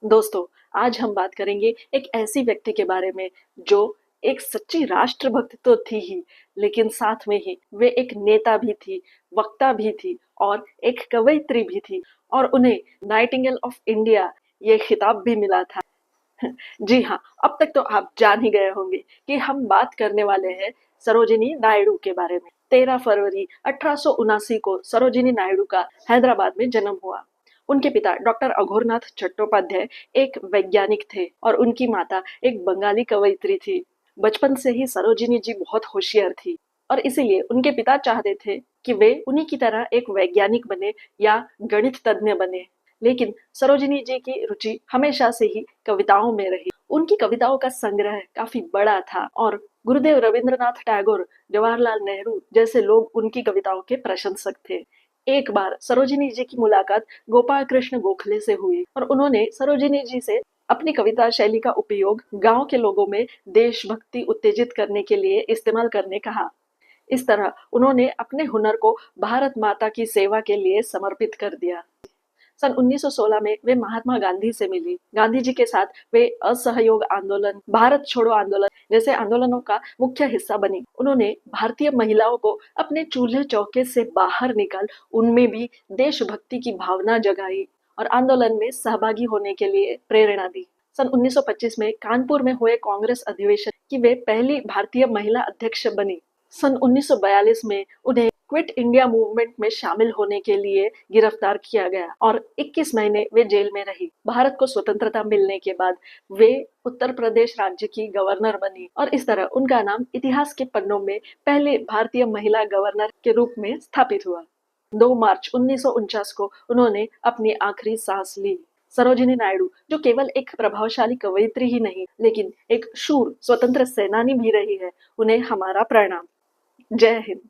दोस्तों, आज हम बात करेंगे एक ऐसी व्यक्ति के बारे में जो एक सच्ची राष्ट्रभक्त तो थी ही, लेकिन साथ में ही वे एक नेता भी थी, वक्ता भी थी और एक कवयित्री भी थी और उन्हें नाइटिंगेल ऑफ इंडिया ये खिताब भी मिला था। जी हाँ, अब तक तो आप जान ही गए होंगे कि हम बात करने वाले हैं सरोजिनी नायडू के बारे में। 13 फरवरी 1879 को सरोजिनी नायडू का हैदराबाद में जन्म हुआ। उनके पिता डॉक्टर अघोरनाथ चट्टोपाध्याय एक वैज्ञानिक थे और उनकी माता एक बंगाली कवयित्री थी। बचपन से ही सरोजिनी जी बहुत होशियार थी और इसीलिए उनके पिता चाहते थे कि वे उन्हीं की तरह एक वैज्ञानिक बने या गणित तज्ञ बने। लेकिन सरोजिनी जी की रुचि हमेशा से ही कविताओं में रही। उनकी कविताओं का संग्रह काफी बड़ा था और गुरुदेव रविंद्रनाथ टैगोर, जवाहरलाल नेहरू जैसे लोग उनकी कविताओं के प्रशंसक थे। एक बार सरोजिनी जी की मुलाकात गोपाल कृष्ण गोखले से हुई और उन्होंने सरोजिनी जी से अपनी कविता शैली का उपयोग गांव के लोगों में देशभक्ति उत्तेजित करने के लिए इस्तेमाल करने कहा। इस तरह उन्होंने अपने हुनर को भारत माता की सेवा के लिए समर्पित कर दिया। सन 1916 में वे महात्मा गांधी से मिली। गांधी जी के साथ वे असहयोग आंदोलन, भारत छोड़ो आंदोलन जैसे आंदोलनों का मुख्य हिस्सा बनी। उन्होंने भारतीय महिलाओं को अपने चूल्हे चौके से बाहर निकाल उनमें भी देशभक्ति की भावना जगाई और आंदोलन में सहभागी होने के लिए प्रेरणा दी। सन 1925 में कानपुर में हुए कांग्रेस अधिवेशन की वे पहली भारतीय महिला अध्यक्ष बनी। सन 1942 में उन्हें क्विट इंडिया मूवमेंट में शामिल होने के लिए गिरफ्तार किया गया और 21 महीने वे जेल में रही। भारत को स्वतंत्रता मिलने के बाद वे उत्तर प्रदेश राज्य की गवर्नर बनी और इस तरह उनका नाम इतिहास के पन्नों में पहले भारतीय महिला गवर्नर के रूप में स्थापित हुआ। 2 मार्च 1949 को उन्होंने अपनी आखिरी सांस ली। सरोजिनी नायडू जो केवल एक प्रभावशाली कवयित्री ही नहीं, लेकिन एक शूर स्वतंत्र सेनानी भी रही है, उन्हें हमारा प्रणाम। जय हिंद।